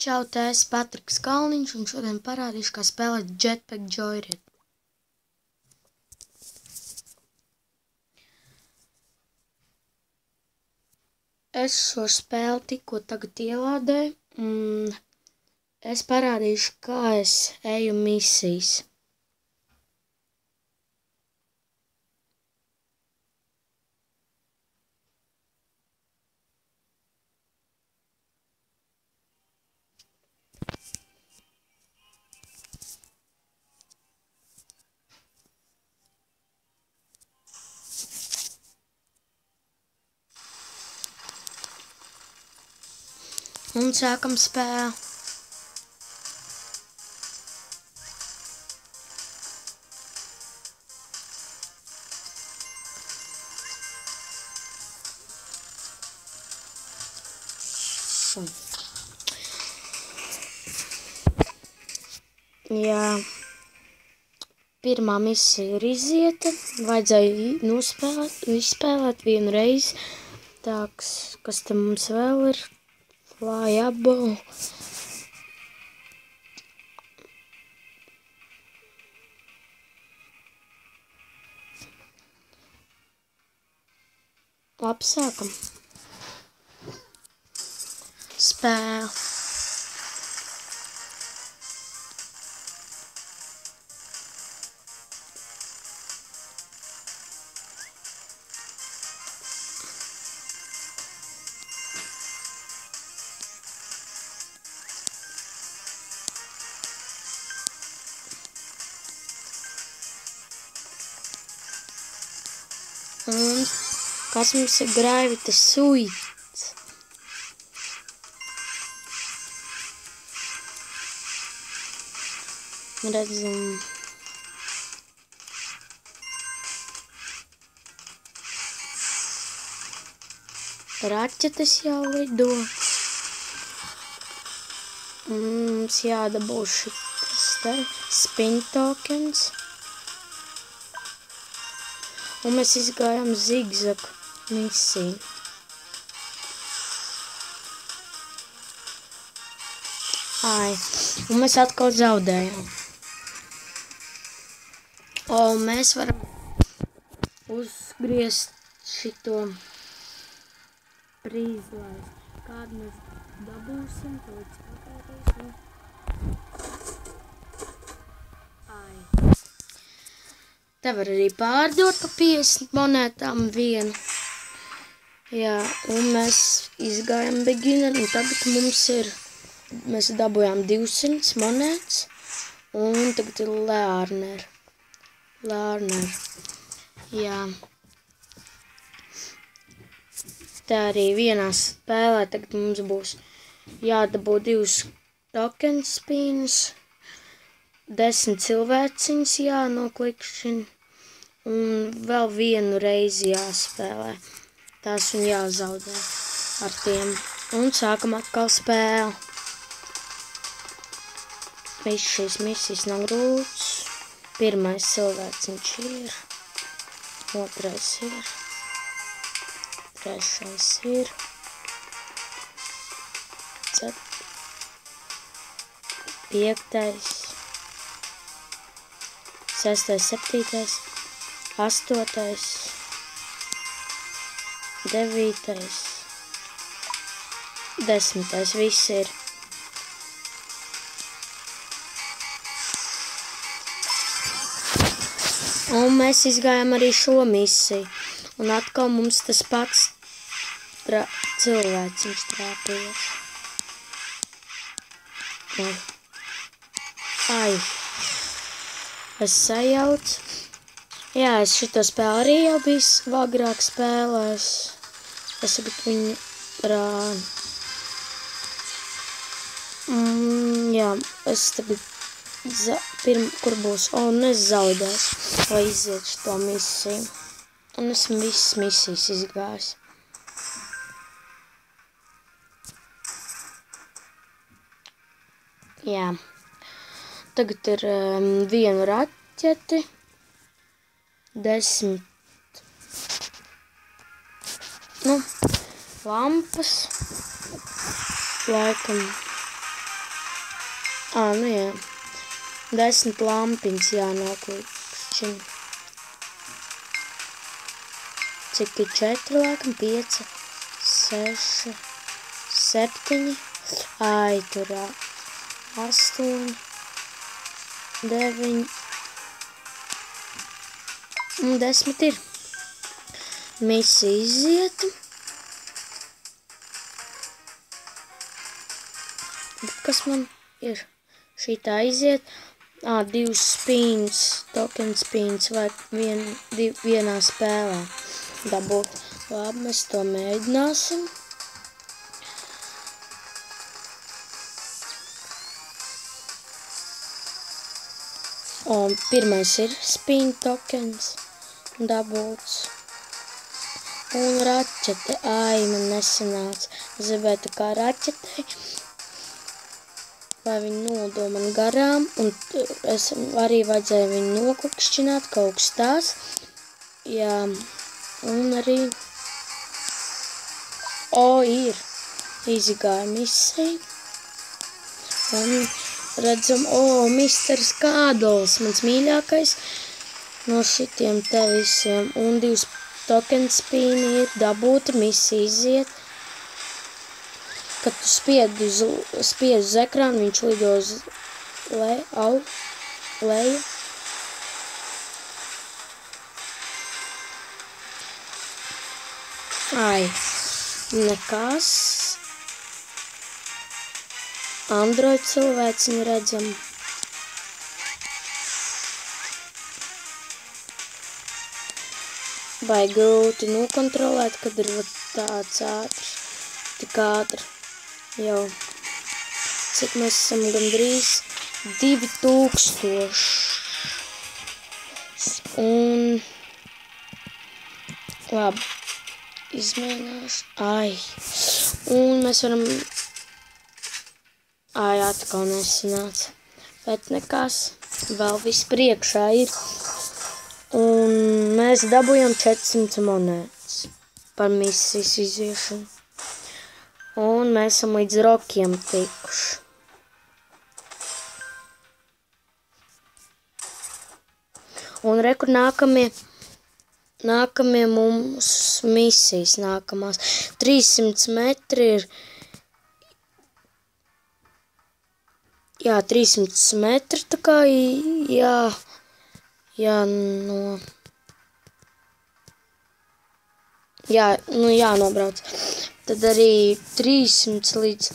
Čau, te esi Patriks Kalniņš, un šodien parādīšu, kā spēlēt Jetpack Joyride. Es šo spēli tikko tagad ielādēju, un es parādīšu, kā es eju misijas. Un sākam spēli. Jā, pirmā misija ir izieta. Vajadzēja izspēlēt vienu reizi. Tāks, kas te mums vēl ir? Flyable. Labi, sākam. Spēle. Un kas mums ir Gravity Suits? Redzam. Raķetes jau lido. Mums jādabū šitas te spin tokens. Un mēs izgājām zigzagu misiju. Un mēs atkal zaudējām. Un mēs varam uzgriezt šito prīzi, lai kādu mēs dabūsim, to līdz pakāpēsim. Te var arī pārdot pa 50 monētām vienu. Jā, un mēs izgājām beginner, un tagad mums ir, mēs dabūjām 200 monētas, un tagad ir Learner. Jā. Te arī vienā spēlē tagad mums būs jādabū 2 token spīnus, 10 cilvēciņas jānoklikšķina. Un vēl vienu reizi jāspēlē. Tās un jāzaudē ar tiem. Un sākam atkal spēli. Viss šīs misijas nav grūts. Pirmais cilvēciņš ir. Otrais ir. Trešais ir. Piektais. 6., 7., 8., 9., 10. Viss ir. Un mēs izgājām arī šo misiju. Un atkal mums tas pats cilvēciņš trāpījās. Es sajaucu. Jā, es šito spēli arī jau biju agrāk spēlējis. Es tagad viņu rādu. Jā, es tagad, kur būs, un es zaudēšu, lai iziet šito misiju. Un esmu visas misijas izgājis. Jā. Tagad ir vienu raķeti. 10 lampas, laikam Nu jā. 10 lampiņas jānoklikšķina. Cik ir 4 laikam? 5, 6, 7. Tur 8, 9 un 10 ir. Misija izieta. Kas man ir? Šitā iziet. 2 spīns, token spīns vai vienā spēlē dabūt. Labi, mēs to mēģināsim. Un pirmais ir spīn tokens dabūts. Un raķete. Man nesanāca. Zibēta kā raķetei. Lai viņi nolido man garām, un es arī vajadzēja viņu noklikšķināt, kaut kas tās. Jā, un arī... ir. Izgāja misija. Un redzam, Misters Kādls, mans mīļākais no šitiem te visiem. Un 2 token spīni ir dabūti, misija iziet. Kad tu spied uz ekrānu, viņš lido uz leju. Nekas. Android cilvēciņu redzam. Vai grūti nokontrolēt, kad ir tāds ātrs, tik ātri. Jau, cik mēs esam gandrīz 2000. Un, labi, izmēģināšu. Un mēs varam, atkal nesanāca. Bet nekas, vēl viss priekšā ir. Un mēs dabūjam 400 monētas par misijas iziešanu. Un mēs esam līdz rokiem tikuši. Un rekur nākamie mums misijas nākamās. 300 metri ir. Jā, 300 metri tā kā jānobrauc. Tad arī 300 līdz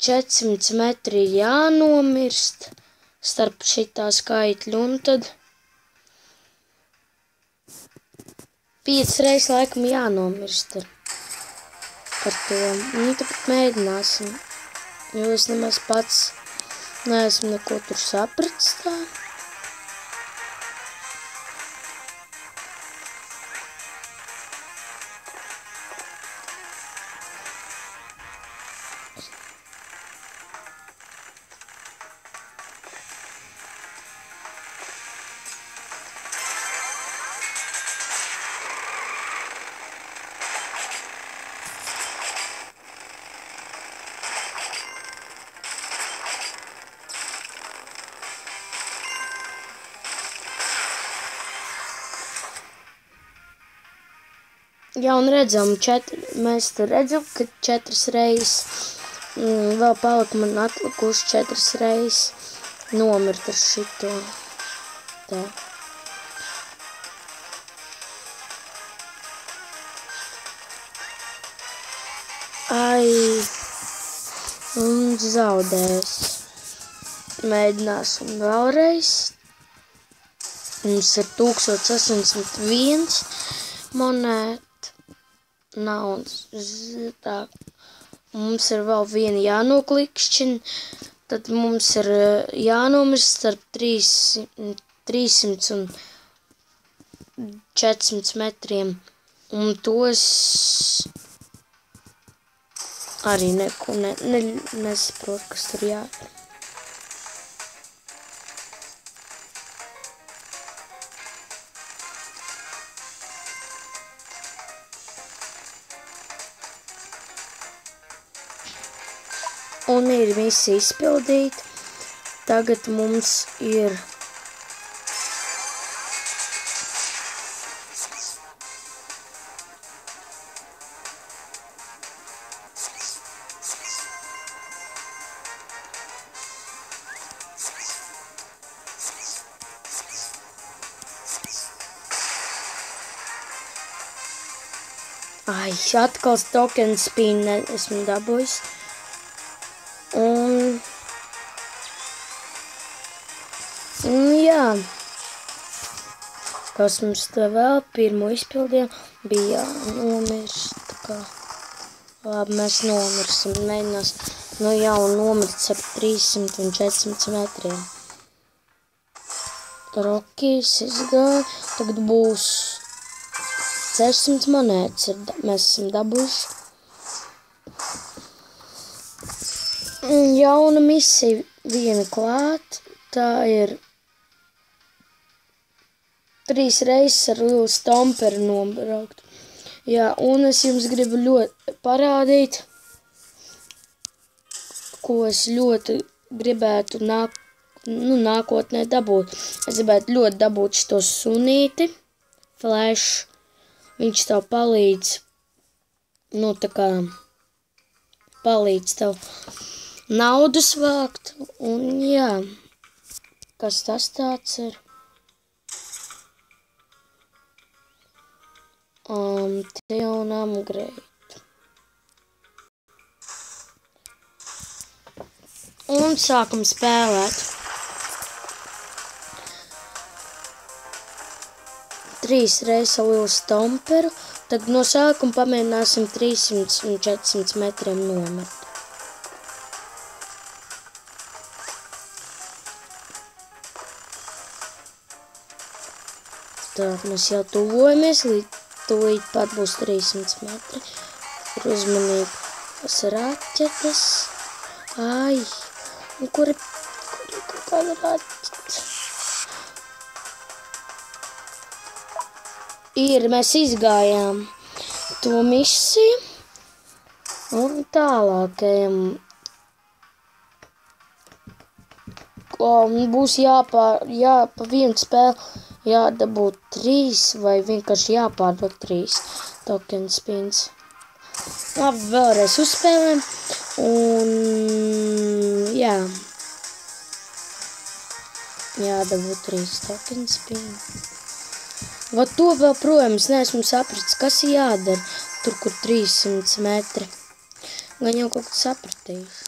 400 metri jānomirst starp šitā skaitļu, un tad 5 reizes laikam jānomirst par to. Tagad mēģināsim, jo es nemaz pats neesmu neko tur sapratis tā. Jā, un redzam, mēs tur redzam, ka 4 reizes vēl palika man atlikuši 4 reizes nomirt ar šito. Tā. Un zaudējis. Mēģināsim vēlreiz. Mums ir 1081 monēta. Tā. Mums ir vēl viena jānoklikšķina. Tad mums ir jānomirst starp 300 un 400 metriem. Un tos arī neko nesaprotu, kas tur jādara. Un ir misija izpildīta. tagad mums ir atkal token spin esmu dabūjis. Un jā. Kas mums te vēl pirmo izpildījām, bija jānomirst. Tā kā labi, mēs nomirsim. Mēģinās no jauna nomirt ap 300 un 400 metriem. Rokijs izgāja. Tagad būs 600 monētas mēs esam dabūjuši. Jauna misija viena klāt. Tā ir 3 reizes ar lielu stomperu nobraukt. Jā, un es jums gribu ļoti parādīt, ko es ļoti gribētu nākotnē dabūt. Es gribētu ļoti dabūt šo sunīti, Flash. Viņš tev palīdz, tā kā palīdz tev naudas vākt, un jā, kas tas tāds ir? Te jau upgrade. Un sākam spēlēt. 3 reizes ar lielu stomperu, tad no sākuma pamēģināsim 300 un 400 metriem nomert. Tā, mēs jau tuvojamies, tūlīt pat būs 300 metri. Ir uzmanīgas raķetes. Ai, kur ir kāda raķete? Mēs izgājām to misiju un tālāk ejam. Būs pa vienu spēli jādabūt 3 vai vienkārši jāpārdod 3 token spins. Labi, vēlreiz uzspēlēm un jā. Jādabūt 3 token spins. Vat to vēl, protams, neesmu sapratis, kas jādara tur, kur 300 metri. Gan jau kaut kas sapratījis.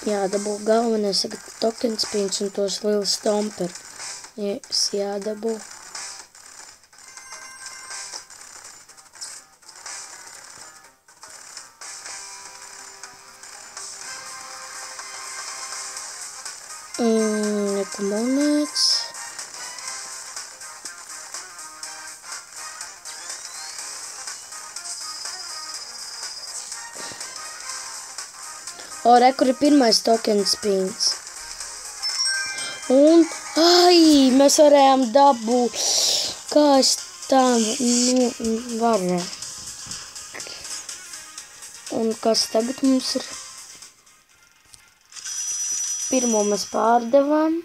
Jādabū galvenais token spins un tos lielu stomperu. Jādabū. Monētas. Re, kur ir pirmais token spins. Un, mēs varējām dabūt. Kā es tā varēju. Un kas tagad mums ir? Pirmo mēs pārdevām.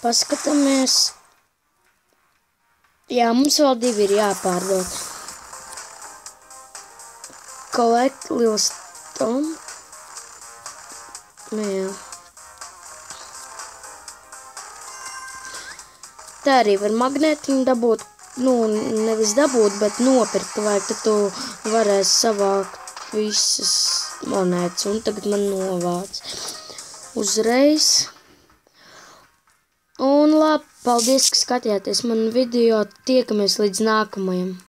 Paskatāmies. Jā, mums vēl 2 ir jāpārdod. Collect lielu stompu. Jā. Tā arī var magnētiņu dabūt. Nevis dabūt, bet nopirkt, vai tad tu varēsi savākt visas monētas. Un tagad man novāc. Uzreiz. Un labi, paldies, ka skatījāties manu video. Tiekamies līdz nākamajam.